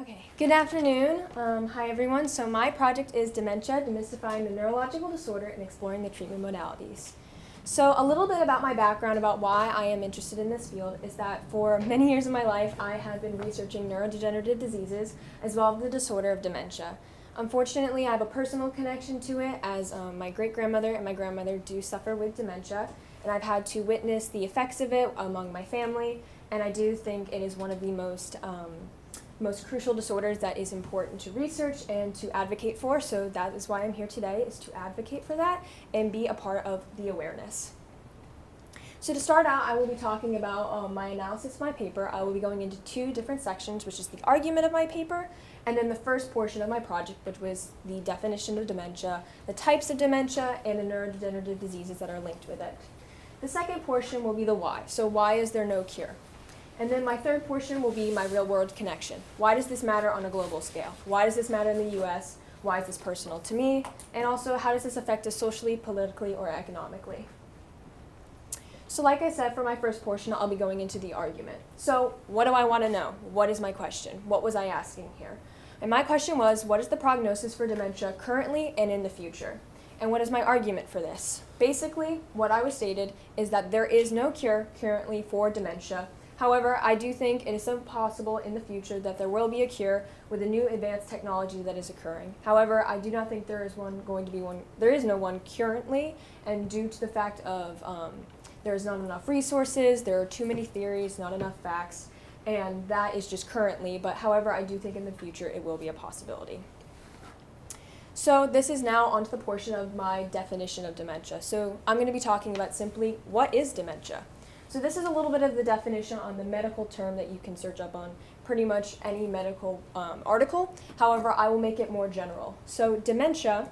Okay, good afternoon. Hi everyone. So my project is Dementia, Demystifying the Neurological Disorder and Exploring the Treatment Modalities. So a little bit about my background about why I am interested in this field is that for many years of my life I have been researching neurodegenerative diseases as well as the disorder of dementia. Unfortunately, I have a personal connection to it as my great-grandmother and my grandmother do suffer with dementia, and I've had to witness the effects of it among my family, and I do think it is one of the most crucial disorders that is important to research and to advocate for. So that is why I'm here today, is to advocate for that and be a part of the awareness. So to start out, I will be talking about my analysis of my paper. I will be going into two different sections, which is the argument of my paper, and then the first portion of my project, which was the definition of dementia, the types of dementia, and the neurodegenerative diseases that are linked with it. The second portion will be the why. So why is there no cure? And then my third portion will be my real-world connection. Why does this matter on a global scale? Why does this matter in the US? Why is this personal to me? And also, how does this affect us socially, politically, or economically? So like I said, for my first portion, I'll be going into the argument. So what do I want to know? What is my question? What was I asking here? And my question was, what is the prognosis for dementia currently and in the future? And what is my argument for this? Basically, what I was stated is that there is no cure currently for dementia. However, I do think it is so possible in the future that there will be a cure with the new advanced technology that is occurring. However, I do not think there is no one currently, and due to the fact of there is not enough resources, there are too many theories, not enough facts, and that is just currently, but however, I do think in the future it will be a possibility. So this is now onto the portion of my definition of dementia. So I'm going to be talking about simply what is dementia. So this is a little bit of the definition on the medical term that you can search up on pretty much any medical article. However, I will make it more general. So dementia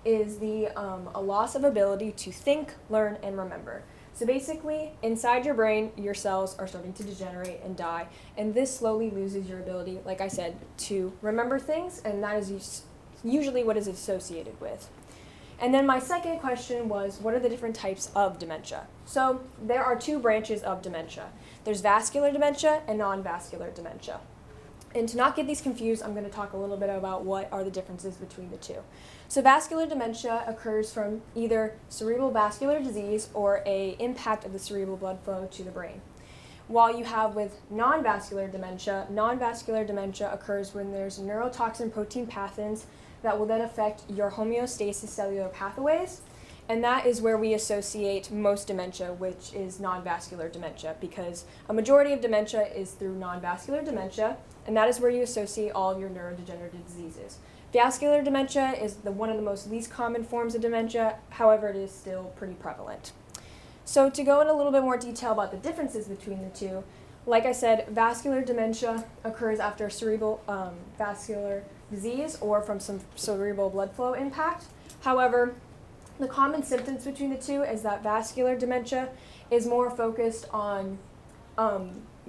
is a loss of ability to think, learn, and remember. So basically, inside your brain, your cells are starting to degenerate and die, and this slowly loses your ability, like I said, to remember things, and that is usually what is associated with. And then my second question was, what are the different types of dementia? So there are two branches of dementia. There's vascular dementia and non-vascular dementia. And to not get these confused, I'm going to talk a little bit about what are the differences between the two. So vascular dementia occurs from either cerebral vascular disease or an impact of the cerebral blood flow to the brain. While you have with non-vascular dementia occurs when there's neurotoxin protein pathogens that will then affect your homeostasis cellular pathways, and that is where we associate most dementia, which is non-vascular dementia, because a majority of dementia is through non-vascular dementia, and that is where you associate all of your neurodegenerative diseases. Vascular dementia is one of the most least common forms of dementia, however, it is still pretty prevalent. So to go in a little bit more detail about the differences between the two, like I said, vascular dementia occurs after cerebral vascular disease or from some cerebral blood flow impact. However, the common symptoms between the two is that vascular dementia is more focused on,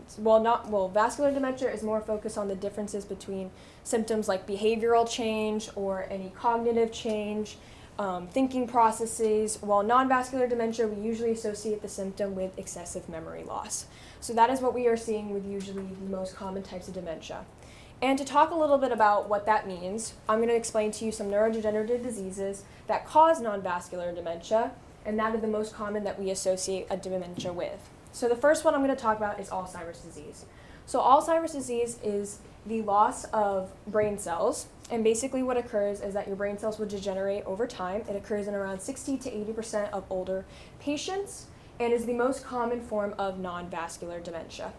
vascular dementia is more focused on the differences between symptoms like behavioral change or any cognitive change, thinking processes, while non-vascular dementia, we usually associate the symptom with excessive memory loss. So that is what we are seeing with usually the most common types of dementia. And to talk a little bit about what that means, I'm going to explain to you some neurodegenerative diseases that cause non-vascular dementia, and that are the most common that we associate a dementia with. So the first one I'm going to talk about is Alzheimer's disease. So Alzheimer's disease is the loss of brain cells, and basically what occurs is that your brain cells will degenerate over time. It occurs in around 60 to 80% of older patients, and is the most common form of non-vascular dementia.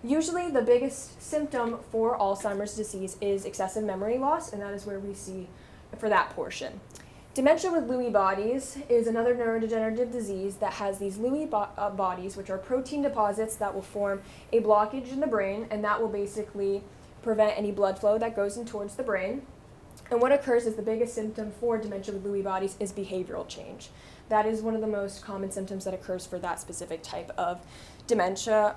Usually the biggest symptom for Alzheimer's disease is excessive memory loss, and that is where we see for that portion. Dementia with Lewy bodies is another neurodegenerative disease that has these Lewy bodies, which are protein deposits that will form a blockage in the brain, and that will basically prevent any blood flow that goes in towards the brain. And what occurs is the biggest symptom for dementia with Lewy bodies is behavioral change. That is one of the most common symptoms that occurs for that specific type of dementia,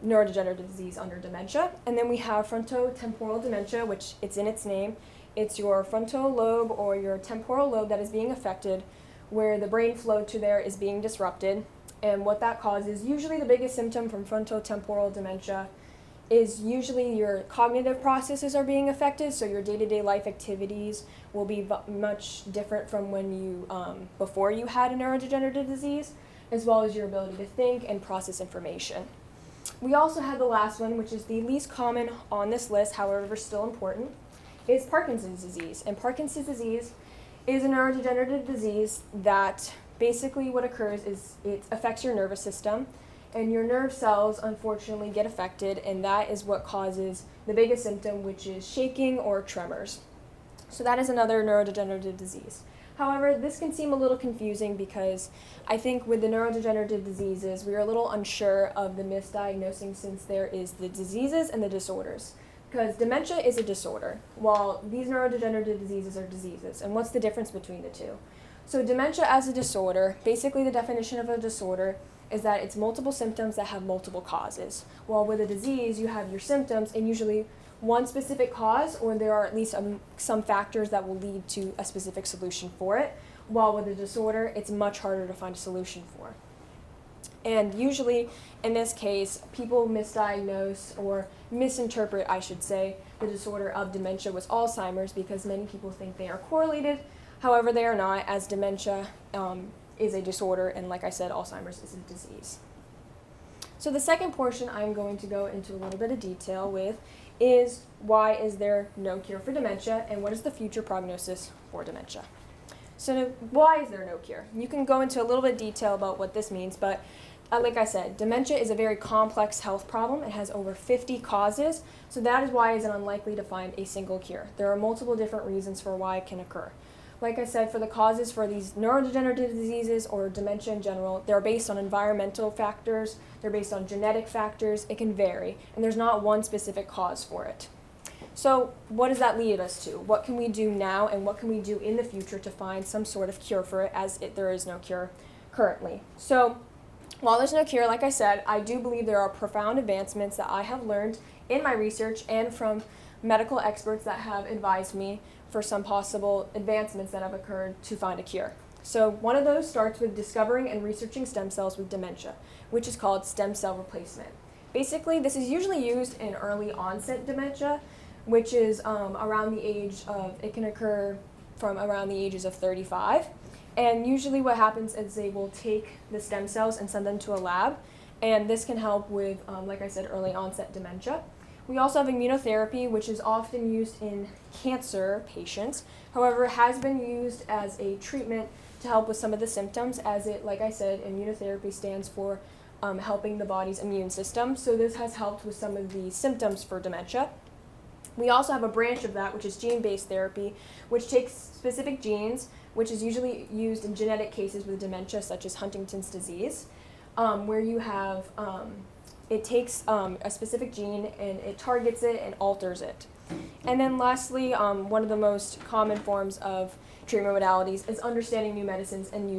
neurodegenerative disease under dementia. And then we have frontotemporal dementia, which it's in its name. It's your frontal lobe or your temporal lobe that is being affected, where the brain flow to there is being disrupted. And what that causes, usually the biggest symptom from frontotemporal dementia is usually your cognitive processes are being affected, so your day-to-day life activities will be much different from when you before you had a neurodegenerative disease, as well as your ability to think and process information. We also have the last one, which is the least common on this list, however still important, is Parkinson's disease. And Parkinson's disease is a neurodegenerative disease that basically what occurs is it affects your nervous system, and your nerve cells unfortunately get affected, and that is what causes the biggest symptom, which is shaking or tremors. So that is another neurodegenerative disease. However, this can seem a little confusing because I think with the neurodegenerative diseases, we are a little unsure of the misdiagnosing, since there is the diseases and the disorders. Because dementia is a disorder, while these neurodegenerative diseases are diseases. And what's the difference between the two? So dementia as a disorder, basically the definition of a disorder is that it's multiple symptoms that have multiple causes. While with a disease, you have your symptoms and usually one specific cause, or there are at least some factors that will lead to a specific solution for it. While with a disorder, it's much harder to find a solution for. And usually, in this case, people misdiagnose or misinterpret, I should say, the disorder of dementia with Alzheimer's because many people think they are correlated. However, they are not, as dementia is a disorder, and like I said, Alzheimer's is a disease. So the second portion I'm going to go into a little bit of detail with is why is there no cure for dementia, and what is the future prognosis for dementia. So why is there no cure? You can go into a little bit of detail about what this means, but like I said, dementia is a very complex health problem. It has over 50 causes, so that is why it's unlikely to find a single cure. There are multiple different reasons for why it can occur. Like I said, for the causes for these neurodegenerative diseases or dementia in general, they're based on environmental factors, they're based on genetic factors, it can vary, and there's not one specific cause for it. So what does that lead us to? What can we do now, and what can we do in the future to find some sort of cure for it, as there is no cure currently? So while there's no cure, like I said, I do believe there are profound advancements that I have learned in my research and from medical experts that have advised me for some possible advancements that have occurred to find a cure. So one of those starts with discovering and researching stem cells with dementia, which is called stem cell replacement. Basically, this is usually used in early onset dementia, which is around the age of, it can occur from around the ages of 35. And usually what happens is they will take the stem cells and send them to a lab, and this can help with, like I said, early onset dementia. We also have immunotherapy, which is often used in cancer patients. However, it has been used as a treatment to help with some of the symptoms, as it, like I said, immunotherapy stands for helping the body's immune system. So this has helped with some of the symptoms for dementia. We also have a branch of that, which is gene-based therapy, which takes specific genes, which is usually used in genetic cases with dementia, such as Huntington's disease, where you have it takes a specific gene and it targets it and alters it. And then lastly, one of the most common forms of treatment modalities is understanding new medicines and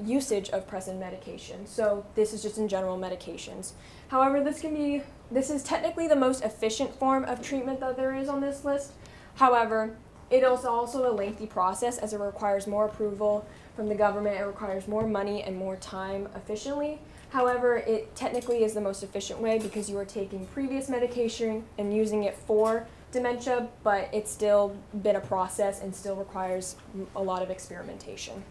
usage of present medication. So this is just in general medications. However, this is technically the most efficient form of treatment that there is on this list. However, it is also a lengthy process, as it requires more approval from the government, it requires more money and more time efficiently. However, it technically is the most efficient way because you are taking previous medication and using it for dementia, but it's still been a process and still requires a lot of experimentation.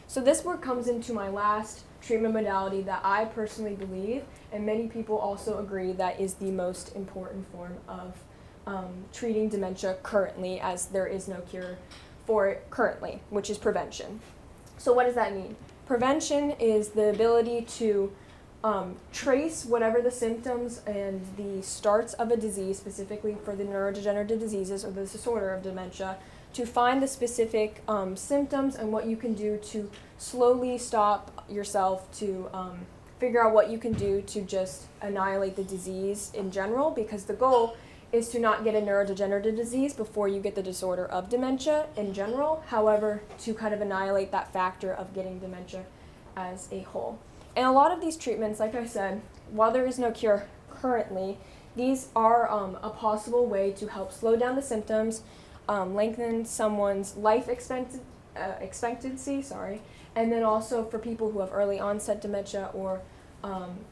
So this work comes into my last treatment modality that I personally believe, and many people also agree, that is the most important form of treating dementia currently, as there is no cure for it currently, which is prevention. So what does that mean? Prevention is the ability to trace whatever the symptoms and the starts of a disease, specifically for the neurodegenerative diseases or the disorder of dementia, to find the specific symptoms and what you can do to slowly stop yourself, to figure out what you can do to just annihilate the disease in general, because the goal is to not get a neurodegenerative disease before you get the disorder of dementia in general. However, to kind of annihilate that factor of getting dementia as a whole. And a lot of these treatments, like I said, while there is no cure currently, these are a possible way to help slow down the symptoms, lengthen someone's life expectancy, and then also for people who have early onset dementia or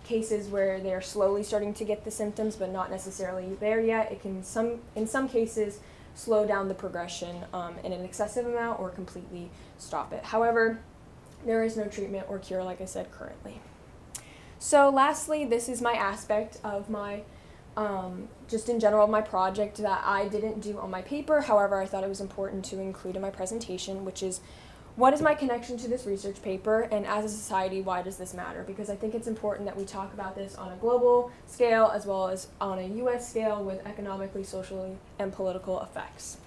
cases where they're slowly starting to get the symptoms but not necessarily there yet. It can, in some cases, slow down the progression in an excessive amount or completely stop it. However, there is no treatment or cure, like I said, currently. So lastly, this is my aspect of my, just in general, my project that I didn't do on my paper. However, I thought it was important to include in my presentation, which is what is my connection to this research paper, and as a society, why does this matter? Because I think it's important that we talk about this on a global scale as well as on a U.S. scale with economically, socially, and political effects.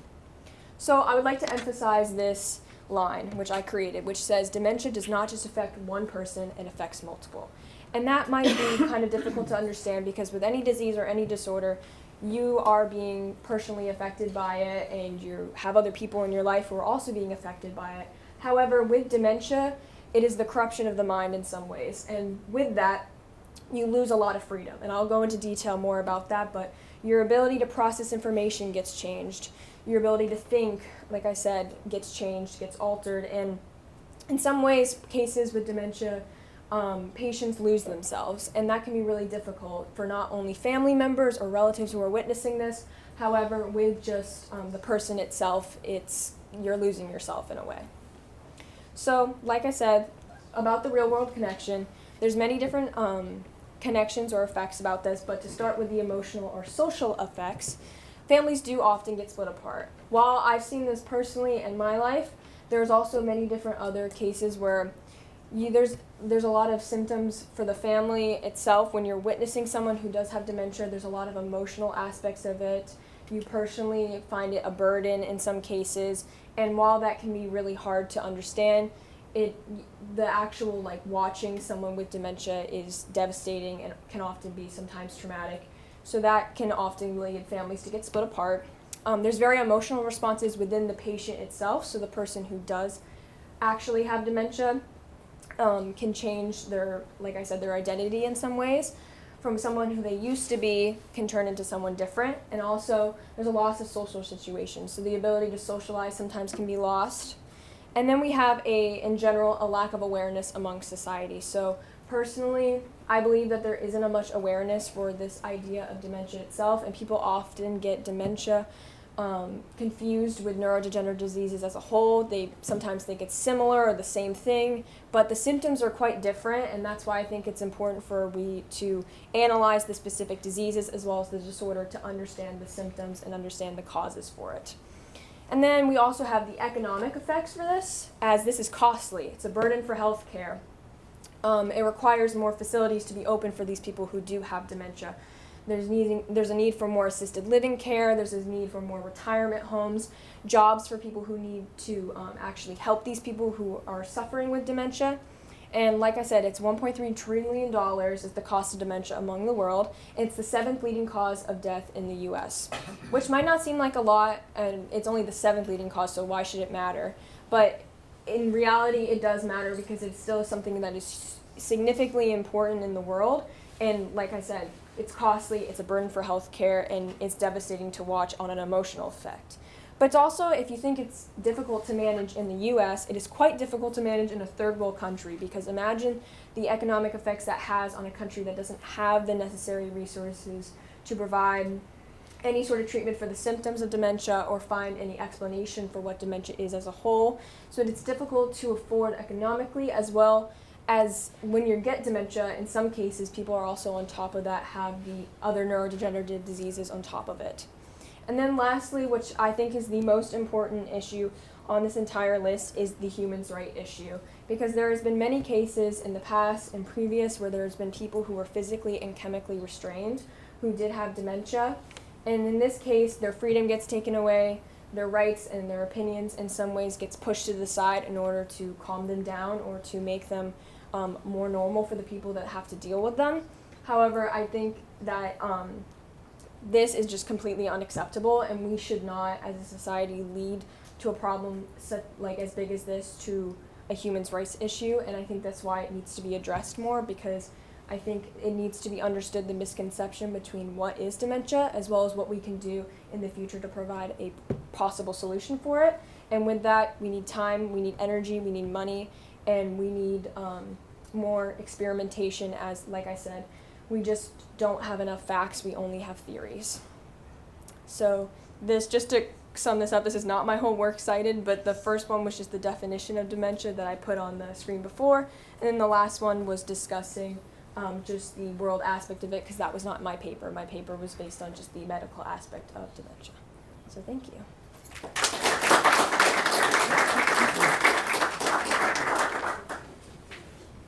So I would like to emphasize this line, which I created, which says dementia does not just affect one person, it affects multiple. And that might be kind of difficult to understand because with any disease or any disorder, you are being personally affected by it and you have other people in your life who are also being affected by it. However, with dementia, it is the corruption of the mind in some ways. And with that, you lose a lot of freedom. And I'll go into detail more about that, but your ability to process information gets changed. Your ability to think, like I said, gets changed, gets altered. And in some ways, cases with dementia, patients lose themselves. And that can be really difficult for not only family members or relatives who are witnessing this. However, with just the person itself, you're losing yourself in a way. So, like I said, about the real-world connection, there's many different connections or effects about this, but to start with the emotional or social effects, families do often get split apart. While I've seen this personally in my life, there's also many different other cases where there's a lot of symptoms for the family itself. When you're witnessing someone who does have dementia, there's a lot of emotional aspects of it. You personally find it a burden in some cases, and while that can be really hard to understand, the actual watching someone with dementia is devastating and can often be sometimes traumatic. So that can often lead families to get split apart. There's very emotional responses within the patient itself, so the person who does actually have dementia can change their identity in some ways. From someone who they used to be can turn into someone different. And also, there's a loss of social situations. So the ability to socialize sometimes can be lost. And then we have, in general, a lack of awareness among society. So personally, I believe that there isn't much awareness for this idea of dementia itself, and people often get dementia confused with neurodegenerative diseases as a whole. They sometimes think it's similar or the same thing, but the symptoms are quite different, and that's why I think it's important for we to analyze the specific diseases as well as the disorder to understand the symptoms and understand the causes for it. And then we also have the economic effects for this, as this is costly. It's a burden for health care. It requires more facilities to be open for these people who do have dementia. There's a need for more assisted living care. There's a need for more retirement homes, jobs for people who need to actually help these people who are suffering with dementia. And like I said, it's $1.3 trillion is the cost of dementia among the world. It's the 7th leading cause of death in the U.S., which might not seem like a lot, and it's only the 7th leading cause, so why should it matter? But in reality, it does matter because it's still something that is significantly important in the world. And like I said, it's costly, it's a burden for health care, and it's devastating to watch on an emotional effect. But it's also, if you think it's difficult to manage in the U.S., it is quite difficult to manage in a third world country, because imagine the economic effects that has on a country that doesn't have the necessary resources to provide any sort of treatment for the symptoms of dementia or find any explanation for what dementia is as a whole. So it's difficult to afford economically, as well as when you get dementia, in some cases, people are also on top of that have the other neurodegenerative diseases on top of it. And then lastly, which I think is the most important issue on this entire list, is the human rights issue. Because there has been many cases in the past and previous where there's been people who were physically and chemically restrained who did have dementia. And in this case, their freedom gets taken away, their rights and their opinions in some ways gets pushed to the side in order to calm them down or to make them more normal for the people that have to deal with them. However, I think that this is just completely unacceptable, and we should not, as a society, lead to a problem as big as this to a human rights issue. And I think that's why it needs to be addressed more, because I think it needs to be understood the misconception between what is dementia as well as what we can do in the future to provide a possible solution for it. And with that, we need time, we need energy, we need money, and we need more experimentation, as like I said, we just don't have enough facts, we only have theories. So this, just to sum this up, this is not my whole works cited, but the first one was just the definition of dementia that I put on the screen before, and then the last one was discussing just the world aspect of it, because that was not my paper. My paper was based on just the medical aspect of dementia. So thank you.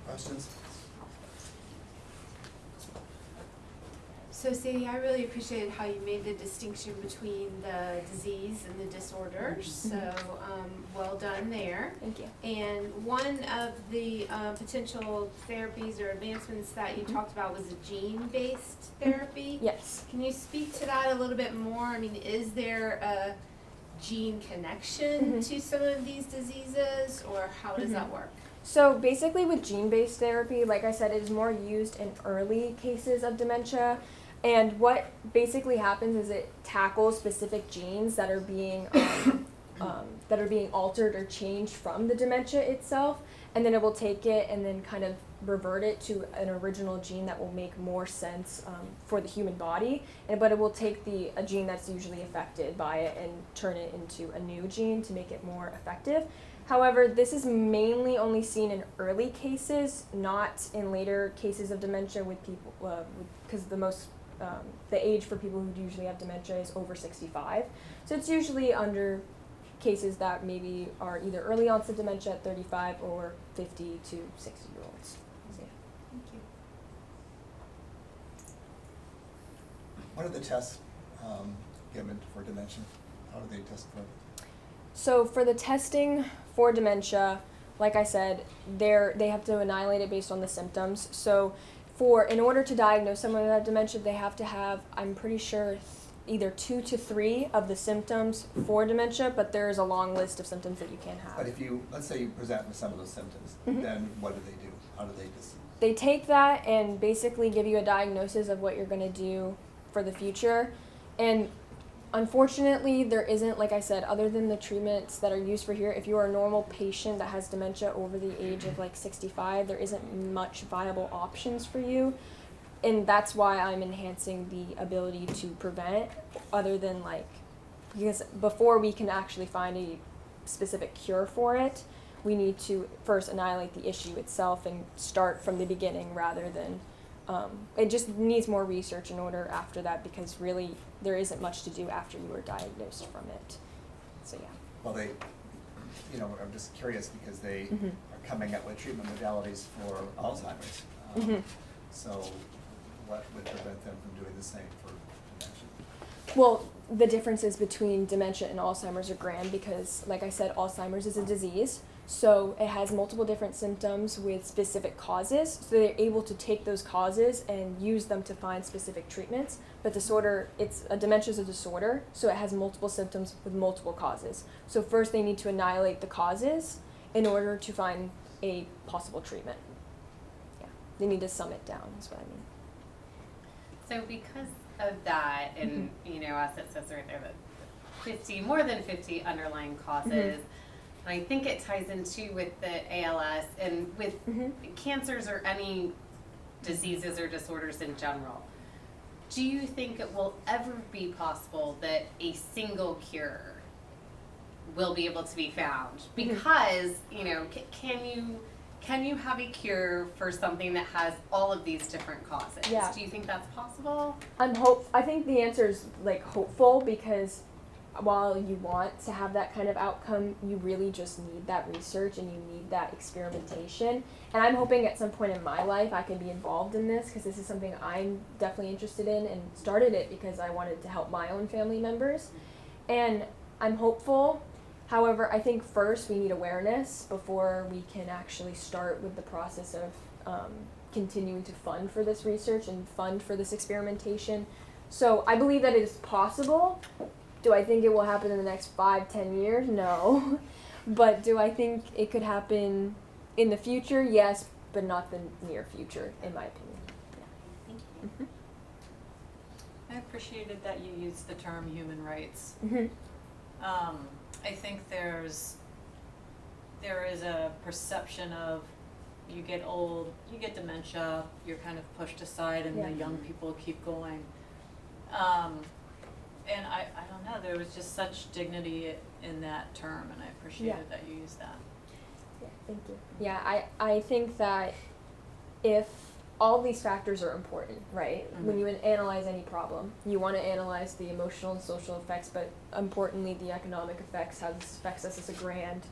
Questions? So Sadie, I really appreciated how you made the distinction between the disease and the disorders. So well done there. Thank you. And one of the potential therapies or advancements that you talked about was a gene-based therapy. Yes. Can you speak to that a little bit more? I mean, is there a gene connection to some of these diseases, or how does that work? So basically with gene-based therapy, like I said, it is more used in early cases of dementia. And what basically happens is it tackles specific genes that are being altered or changed from the dementia itself, and then it will take it and then kind of revert it to an original gene that will make more sense for the human body. But it will take a gene that's usually affected by it and turn it into a new gene to make it more effective. However, this is mainly only seen in early cases, not in later cases of dementia with people, because the age for people who usually have dementia is over 65. So it's usually under cases that maybe are either early onset dementia at 35 or 50 to 60-year-olds. So, yeah. Thank you. What are the tests given for dementia? How do they test for it? So for the testing for dementia, like I said, they have to annihilate it based on the symptoms. So in order to diagnose someone who has dementia, they have to have, I'm pretty sure, either 2 to 3 of the symptoms for dementia, but there is a long list of symptoms that you can have. But if let's say you present with some of those symptoms, then what do they do? How do they just? They take that and basically give you a diagnosis of what you're going to do for the future. And unfortunately, there isn't, like I said, other than the treatments that are used for here, if you are a normal patient that has dementia over the age of like 65, there isn't much viable options for you. And that's why I'm enhancing the ability to prevent, other than because before we can actually find a specific cure for it, we need to first annihilate the issue itself and start from the beginning rather than it just needs more research in order after that, because really there isn't much to do after you were diagnosed from it. So yeah. Well, I'm just curious because they are coming up with treatment modalities for Alzheimer's. So what would prevent them from doing the same for dementia? Well, the differences between dementia and Alzheimer's are grand because, like I said, Alzheimer's is a disease. So it has multiple different symptoms with specific causes. So they're able to take those causes and use them to find specific treatments. But dementia is a disorder, so it has multiple symptoms with multiple causes. So first they need to annihilate the causes in order to find a possible treatment. Yeah, they need to sum it down, is what I mean. So because of that, and as it says right there, that more than 50 underlying causes, and I think it ties into with the ALS and with cancers or any diseases or disorders in general. Do you think it will ever be possible that a single cure will be able to be found? Because, can you have a cure for something that has all of these different causes? Yeah. Do you think that's possible? I think the answer is hopeful, because while you want to have that kind of outcome, you really just need that research and you need that experimentation. And I'm hoping at some point in my life I can be involved in this, because this is something I'm definitely interested in, and started it because I wanted to help my own family members. And I'm hopeful. However, I think first we need awareness before we can actually start with the process of continuing to fund for this research and fund for this experimentation. So I believe that it is possible. Do I think it will happen in the next 5-10 years? No. But do I think it could happen in the future? Yes, but not the near future, in my opinion. Yeah. Thank you. I appreciated that you used the term human rights. Mm-hmm. I think there is a perception of you get old, you get dementia, you're kind of pushed aside and Yeah. the young people keep going. And I don't know, there was just such dignity in that term, and I appreciated that you used that. Yeah, thank you. Yeah, I think that if all these factors are important, right? When you analyze any problem, you want to analyze the emotional and social effects, but importantly, the economic effects, how this affects us as a grand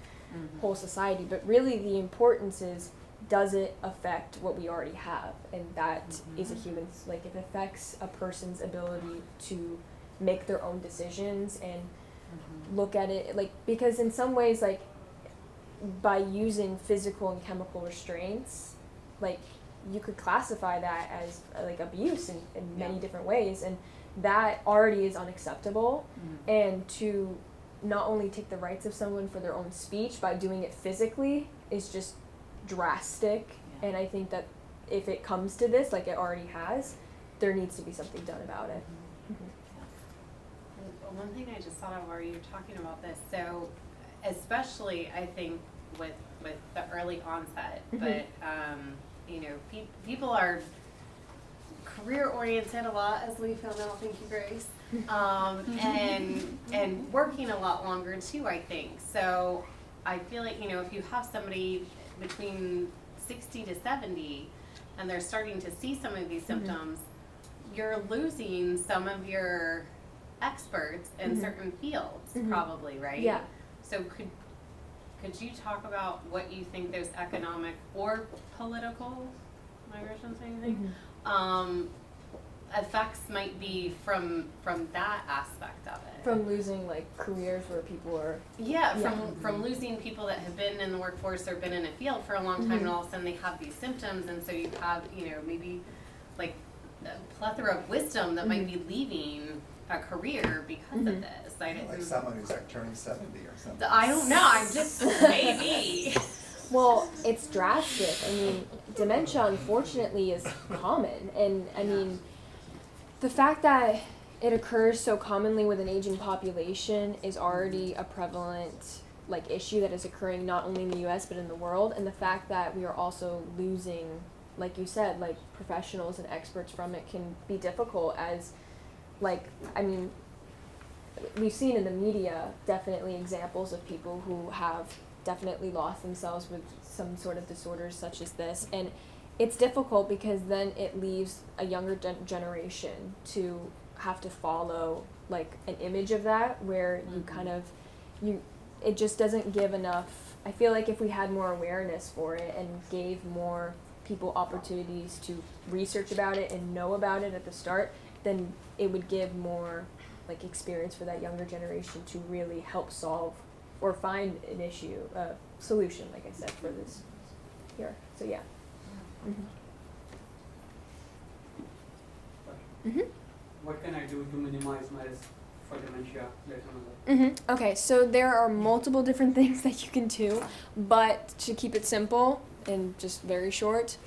whole society. But really, the importance is, does it affect what we already have? And that is a human, like, it affects a person's ability to make their own decisions and look at it, like, because in some ways, like, by using physical and chemical restraints, like, you could classify that as like abuse in many different ways, and that already is unacceptable. And to not only take the rights of someone for their own speech by doing it physically is just drastic. And I think that if it comes to this, like it already has, there needs to be something done about it. And one thing I just thought of while you were talking about this, so especially I think with the early onset, but you know, people are career oriented a lot, as we found out. Thank you, Grace. And working a lot longer too, I think. So I feel like, you know, if you have somebody between 60 to 70 and they're starting to see some of these symptoms, you're losing some of your experts in certain fields, probably, right? Yeah. So could you talk about what you think those economic or political, maybe I shouldn't say anything, effects might be from that aspect of it? From losing like careers where people are From losing people that have been in the workforce or been in a field for a long time, and all of a sudden they have these symptoms, and so you have, you know, maybe like a plethora of wisdom that might be leaving a career because of this. Like someone who's like turning 70 or something. I don't know. I'm just maybe. Well, it's drastic. I mean, dementia, unfortunately, is common. And, I mean, the fact that it occurs so commonly with an aging population is already a prevalent, like, issue that is occurring not only in the U.S. but in the world. And the fact that we are also losing, like you said, like, professionals and experts from it can be difficult as, like, I mean, we've seen in the media definitely examples of people who have definitely lost themselves with some sort of disorders such as this, and it's difficult because then it leaves a younger generation to have to follow like an image of that where you kind of it just doesn't give enough. I feel like if we had more awareness for it and gave more people opportunities to research about it and know about it at the start, then it would give more like experience for that younger generation to really help solve or find an issue, solution, like I said, for this here. So yeah. What can I do to minimize my risk for dementia later in life? Okay, so there are multiple different things that you can do, but to keep it simple and just very short,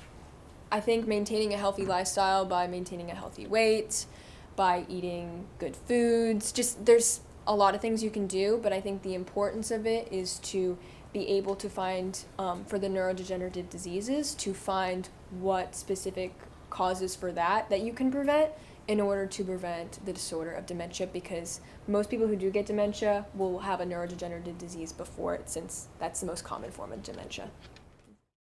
I think maintaining a healthy lifestyle by maintaining a healthy weight, by eating good foods, just there's a lot of things you can do, but I think the importance of it is to be able to find, for the neurodegenerative diseases, to find what specific causes for that you can prevent in order to prevent the disorder of dementia, because most people who do get dementia will have a neurodegenerative disease before it, since that's the most common form of dementia.